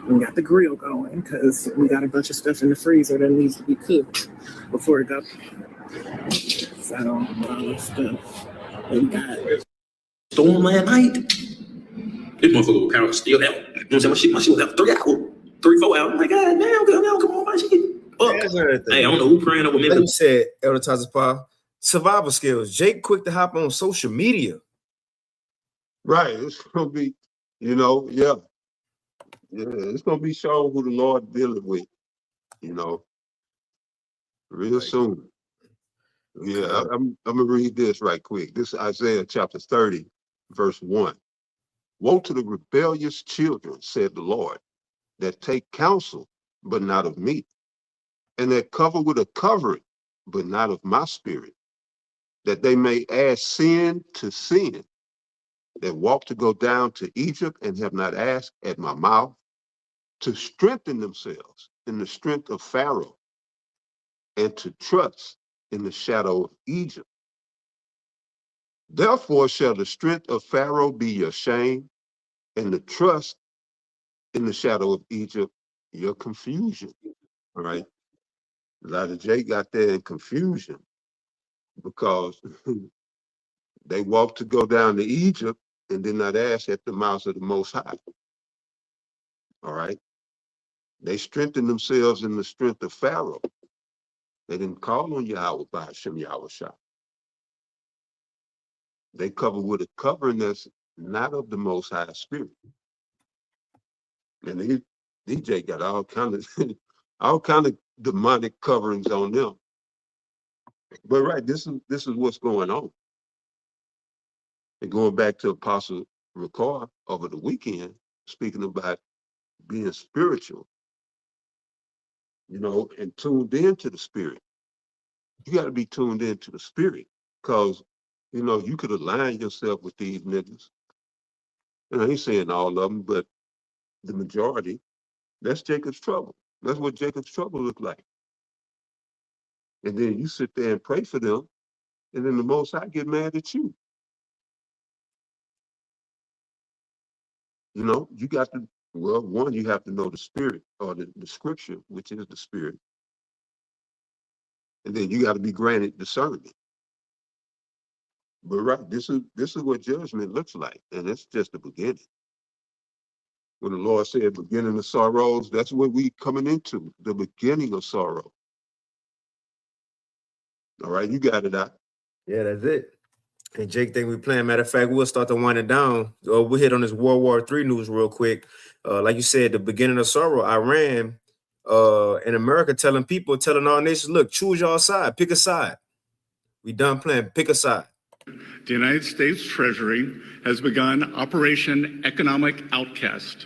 We got the grill going because we got a bunch of stuff in the freezer that needs to be cooked before it goes. So all this stuff. And we got storm last night. This motherfucker power still out. You know what I'm saying? My shit was out 3 hours, 3-4 hours. I'm like, God damn, good now, come on, my shit. Hey, I don't know who praying over me. Like you said, Elder Tazapah, survival skills. Jake quick to hop on social media. Right. It's gonna be, yeah, it's gonna be shown who the Lord dealing with, real soon. Yeah, I'm gonna read this right quick. This is Isaiah chapter 30, verse 1. Woe to the rebellious children, said the Lord, that take counsel, but not of me, and that cover with a covering, but not of my spirit, that they may add sin to sin, that walk to go down to Egypt and have not asked at my mouth, to strengthen themselves in the strength of Pharaoh, and to trust in the shadow of Egypt. Therefore shall the strength of Pharaoh be your shame, and the trust in the shadow of Egypt your confusion. All right. Elijah J got there in confusion because they walked to go down to Egypt and did not ask at the mouth of the Most High. All right. They strengthened themselves in the strength of Pharaoh. They didn't call on Yahweh by Hashem Yahushua. They covered with a covering that's not of the Most High Spirit. And DJ got all kind of demonic coverings on them. But right, this is what's going on. And going back to Apostle Ricard over the weekend, speaking about being spiritual, and tuned into the spirit. You got to be tuned into the spirit, because you could align yourself with these niggas. And I ain't saying all of them, but the majority. That's Jacob's trouble. That's what Jacob's trouble looked like. And then you sit there and pray for them, and then the Most High get mad at you. You got to, one, you have to know the spirit, or the scripture, which is the spirit. And then you got to be granted discernment. But right, this is what judgment looks like, and it's just the beginning. When the Lord said beginning of sorrows, that's what we coming into, the beginning of sorrow. All right, you got it out. Yeah, that's it. And Jake think we playing. Matter of fact, we'll start to wind it down. We'll hit on this World War III news real quick. Like you said, the beginning of sorrow, Iran in America telling all nations, look, choose your side, pick a side. We done playing, pick a side. The United States Treasury has begun Operation Economic Outcast,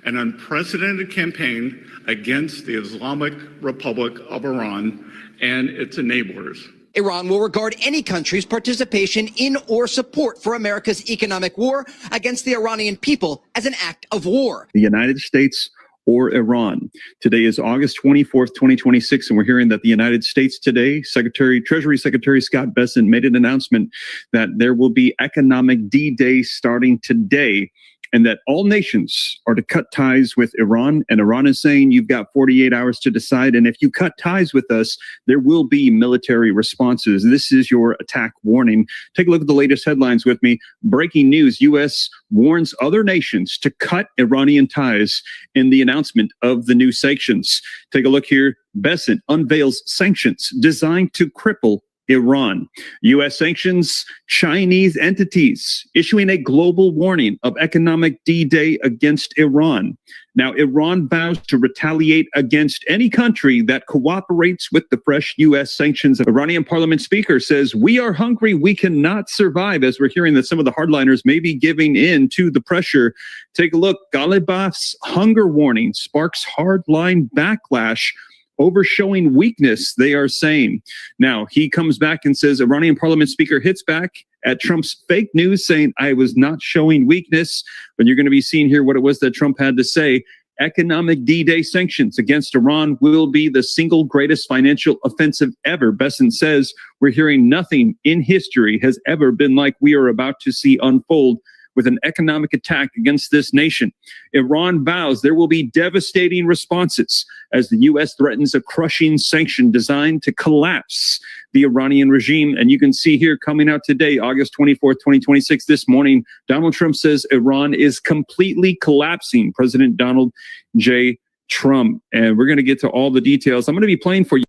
an unprecedented campaign against the Islamic Republic of Iran and its enablers. Iran will regard any country's participation in or support for America's economic war against the Iranian people as an act of war. The United States or Iran. Today is August 24th, 2026, and we're hearing that the United States today, Treasury Secretary Scott Bessent made an announcement that there will be economic D-Day starting today, and that all nations are to cut ties with Iran. And Iran is saying you've got 48 hours to decide, and if you cut ties with us, there will be military responses. This is your attack warning. Take a look at the latest headlines with me. Breaking news, U.S. warns other nations to cut Iranian ties in the announcement of the new sanctions. Take a look here. Bessent unveils sanctions designed to cripple Iran. U.S. sanctions Chinese entities, issuing a global warning of economic D-Day against Iran. Now, Iran vows to retaliate against any country that cooperates with the fresh U.S. sanctions. Iranian parliament speaker says, "We are hungry. We cannot survive," as we're hearing that some of the hardliners may be giving in to the pressure. Take a look. Ghalibaf's hunger warning sparks hardline backlash over showing weakness, they are saying. Now, he comes back and says, Iranian parliament speaker hits back at Trump's fake news, saying, "I was not showing weakness." But you're going to be seeing here what it was that Trump had to say. Economic D-Day sanctions against Iran will be the single greatest financial offensive ever. Bessent says, "We're hearing nothing in history has ever been like we are about to see unfold with an economic attack against this nation." Iran vows there will be devastating responses as the U.S. threatens a crushing sanction designed to collapse the Iranian regime. And you can see here coming out today, August 24th, 2026, this morning, Donald Trump says Iran is completely collapsing. President Donald J. Trump. And we're going to get to all the details. I'm going to be playing for you.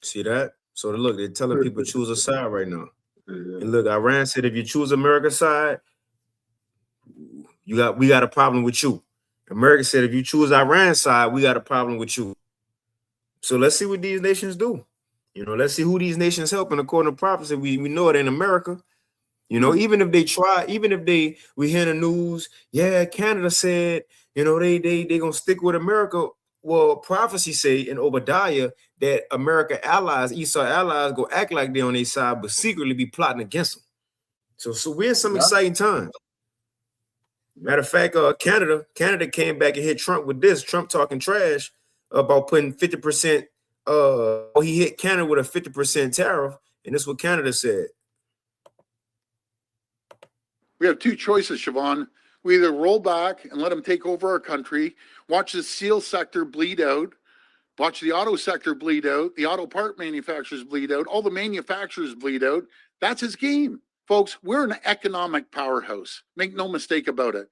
See that? So look, they're telling people choose a side right now. And look, Iran said if you choose America's side, we got a problem with you. America said if you choose Iran's side, we got a problem with you. So let's see what these nations do. You know, let's see who these nations help. And according to prophecy, we know it in America. You know, even if they try, even if we hear the news, yeah, Canada said, you know, they gonna stick with America. Well, prophecy say in Obadiah that America allies, Esau allies, go act like they're on their side, but secretly be plotting against them. So we're in some exciting times. Matter of fact, Canada came back and hit Trump with this. Trump talking trash about putting 50%. He hit Canada with a 50% tariff, and this is what Canada said. We have two choices, Siobhan. We either roll back and let them take over our country, watch the steel sector bleed out, watch the auto sector bleed out, the auto part manufacturers bleed out, all the manufacturers bleed out. That's his game. Folks, we're an economic powerhouse. Make no mistake about it.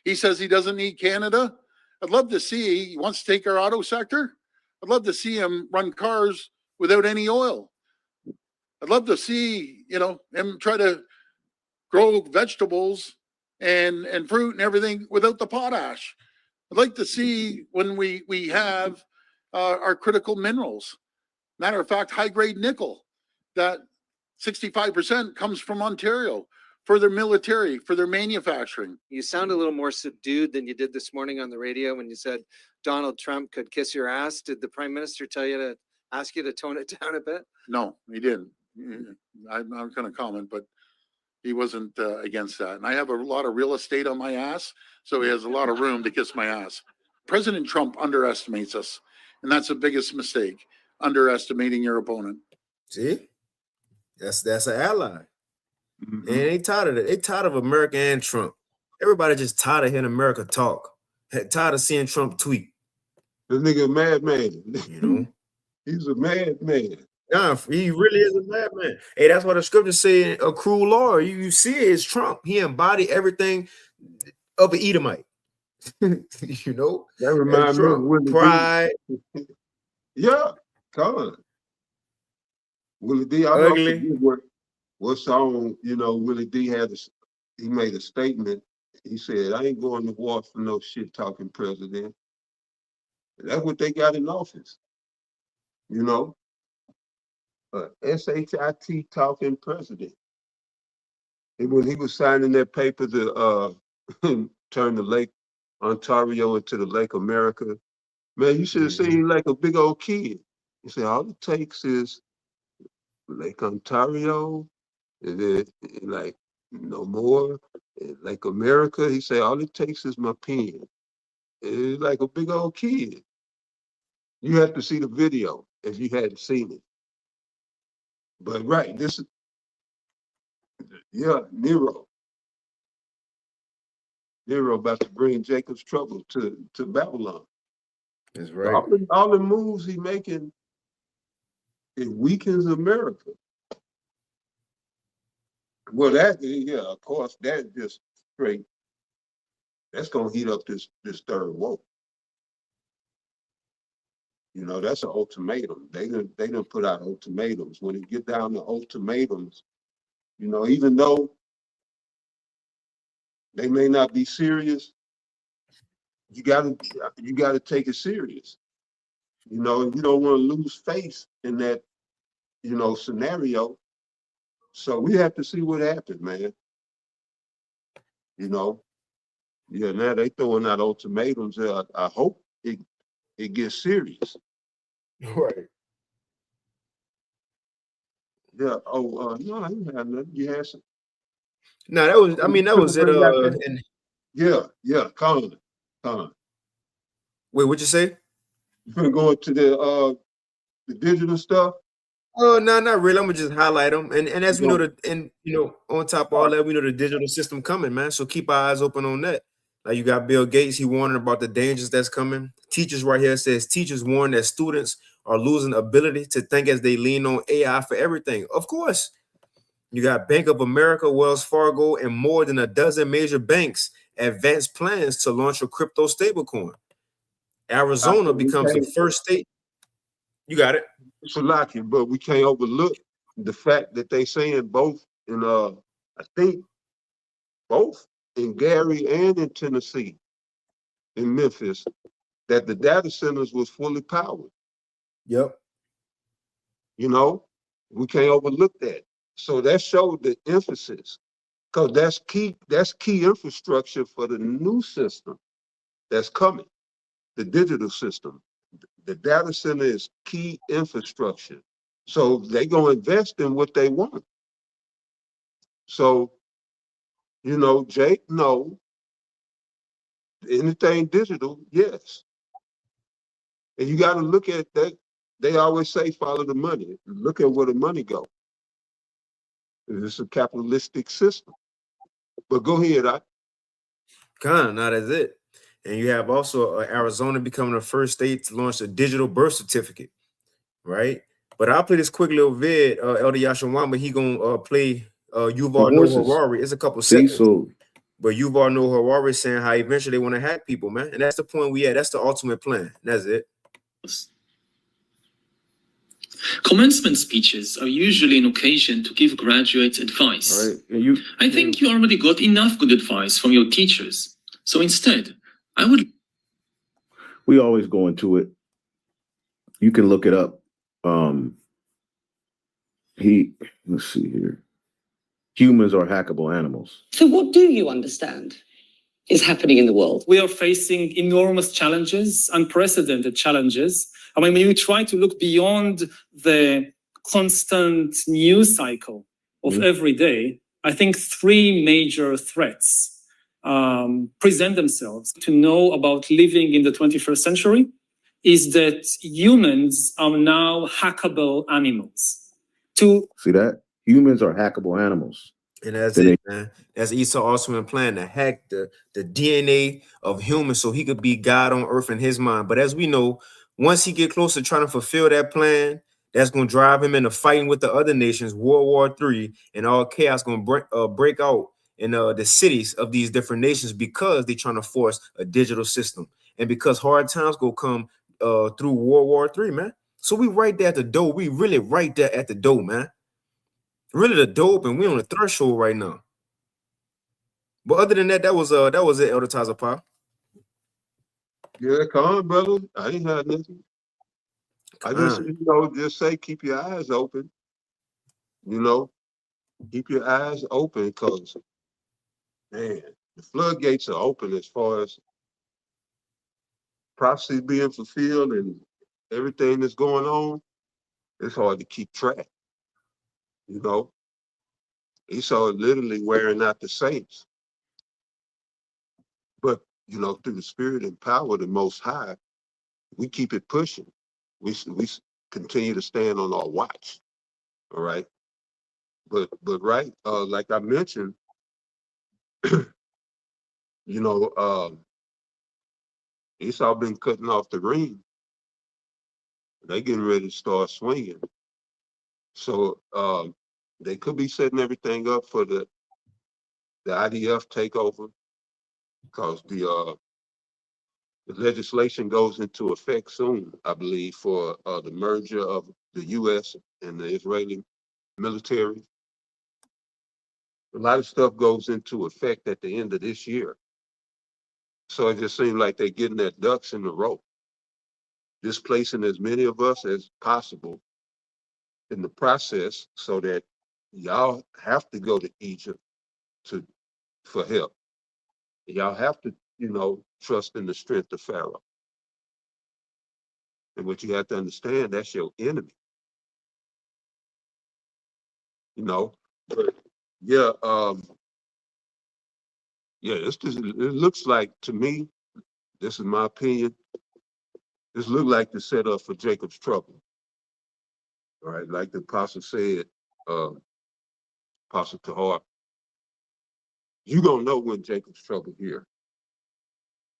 He says he doesn't need Canada. I'd love to see, he wants to take our auto sector. I'd love to see him run cars without any oil. I'd love to see, you know, him try to grow vegetables and fruit and everything without the potash. I'd like to see when we have our critical minerals. Matter of fact, high-grade nickel, that 65% comes from Ontario for their military, for their manufacturing. You sound a little more subdued than you did this morning on the radio when you said Donald Trump could kiss your ass. Did the Prime Minister tell you to ask you to tone it down a bit? No, he didn't. I'm not going to comment, but he wasn't against that. And I have a lot of real estate on my ass, so he has a lot of room to kiss my ass. President Trump underestimates us, and that's the biggest mistake, underestimating your opponent. See? That's an ally. And they tired of it. They tired of America and Trump. Everybody just tired of hearing America talk. Tired of seeing Trump tweet. This nigga a madman. You know? He's a madman. Yeah, he really is a madman. Hey, that's what the scripture say, a cruel Lord. You see it, it's Trump. He embodied everything of an Edomite. You know? That reminds me of Willie pride. Yeah, come on. Willie D, I Ugly. What song, you know, Willie D he made a statement. He said, I ain't going to war for no shit talking president. And that's what they got in office. You know? SHIT talking president. And when he was signing that paper to turn the Lake Ontario into the Lake America, man, you should have seen him like a big old kid. He said, all it takes is Lake Ontario, and then like no more. And Lake America, he said, all it takes is my pen. It's like a big old kid. You have to see the video if you hadn't seen it. But right, this is, yeah, Nero. Nero about to bring Jacob's trouble to Babylon. That's right. All the moves he making, it weakens America. Well, yeah, of course, that just straight, that's gonna heat up this third war. You know, that's an ultimatum. They done put out ultimatums. When it get down to ultimatums, you know, even though they may not be serious, you gotta take it serious. You know, you don't want to lose faith in that, you know, scenario. So we have to see what happens, man. You know, yeah, now they throwing out ultimatums. I hope it gets serious. Right. Yeah. Oh, no, I didn't have nothing. You had some. No, that was. I mean, that was it. And Yeah. Con. wait, what you say? You finna go into the digital stuff. Oh no, not really. I'm gonna just highlight them, and as we know on top of all that, we know the digital system coming, man. So keep our eyes open on that. Like you got Bill Gates, he warning about the dangers that's coming. Teachers right here says teachers warn that students are losing ability to think as they lean on AI for everything. Of course, you got Bank of America, Wells Fargo, and more than a dozen major banks advanced plans to launch a crypto stablecoin. Arizona becomes the first state. You got it. Salaki, but we can't overlook the fact that they saying both in I think both in Gary and in Tennessee, in Memphis, that the data centers was fully powered. Yep. You know, we can't overlook that. So that showed the emphasis, because that's key infrastructure for the new system that's coming, the digital system. The data center is key infrastructure. So they gonna invest in what they want. So, you know, Jake, no. Anything digital, yes. And you got to look at that. They always say follow the money. Look at where the money go. It's a capitalistic system. But go ahead, Now that's it. And you have also Arizona becoming the first state to launch a digital birth certificate, right? But I'll play this quick little vid. Elder Yashawama, he gonna play Yuval Noah Harari. It's a couple seconds. But Yuval Noah Harari saying how eventually they want to hack people, man. And that's the point we at. That's the ultimate plan. That's it. Commencement speeches are usually an occasion to give graduates advice. Right. I think you already got enough good advice from your teachers. So instead, we always go into it. You can look it up. Let's see here. Humans are hackable animals. So what do you understand is happening in the world? We are facing enormous challenges, unprecedented challenges. I mean, when you try to look beyond the constant news cycle of every day, I think three major threats present themselves. To know about living in the 21st century is that humans are now hackable animals. See that? Humans are hackable animals. And that's it, man. That's Esau ultimate plan to hack the DNA of humans so he could be God on earth in his mind. But as we know, once he get close to trying to fulfill that plan, that's going to drive him into fighting with the other nations, World War III, and all chaos going to break out in the cities of these different nations because they're trying to force a digital system. And because hard times go come through World War III, man. So we right there at the door. We really right there at the door, man. Really the dope, and we on the threshold right now. But other than that, that was it, Elder Taza Pa. Yeah, come on, brother. I ain't had nothing. I just, just say keep your eyes open. You know, keep your eyes open because, man, the floodgates are open as far as prophecies being fulfilled and everything that's going on. It's hard to keep track. You know, Esau literally wearing out the saints. But you know, through the spirit and power of the Most High, we keep it pushing. We continue to stand on our watch. All right. But right, like I mentioned, you know, Esau been cutting off the ring. They getting ready to start swinging. So they could be setting everything up for the IDF takeover, because the legislation goes into effect soon, I believe, for the merger of the U.S. and the Israeli military. A lot of stuff goes into effect at the end of this year. So it just seems like they're getting their ducks in a row, displacing as many of us as possible in the process, so that y'all have to go to Egypt for help. Y'all have to, you know, trust in the strength of Pharaoh. And what you have to understand, that's your enemy. You know, but yeah, yeah, it looks like, to me, this is my opinion, this looks like the setup for Jacob's trouble. All right, like the apostle said, Apostle Tahar, you gonna know when Jacob's trouble here.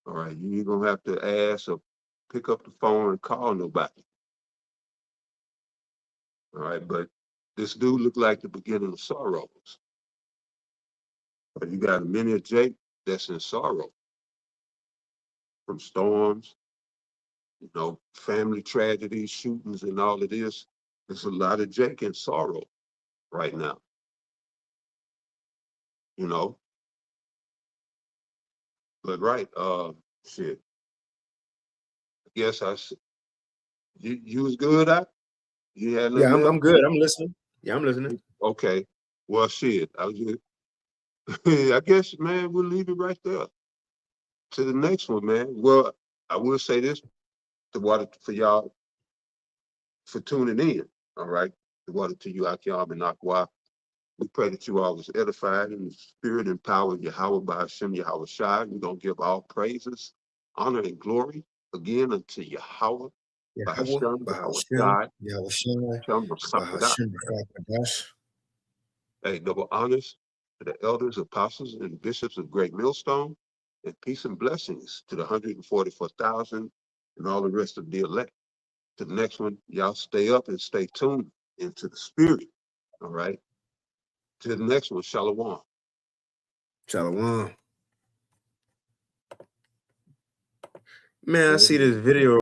All right, you ain't gonna have to ask or pick up the phone and call nobody. All right, but this dude looked like the beginning of sorrows. But you got a many of Jake that's in sorrow from storms, you know, family tragedies, shootings, and all of this. There's a lot of Jake in sorrow right now. You know, but right, shit. I guess you was good at. You had Yeah, nothing I'm else? good. I'm listening. Yeah, I'm listening. Okay. Well, shit. I was just, I guess, man, we'll leave it right there to the next one, man. Well, I will say this to water for y'all for tuning in. All right. The water to you, Akyam and Akwa. We pray that you all was edified in the spirit and power of Yahweh by Hashem Yahweh Shai. We're going to give all praises, honor, and glory again unto Yahweh by Hashem Yahweh Shai. Hashem Masakadah. Hey, double honors to the elders, apostles, and bishops of Great Millstone, and peace and blessings to the 144,000 and all the rest of the elect. To the next one, y'all stay up and stay tuned into the spirit. All right. To the next one, Shalom. Shalom. Man, I see this video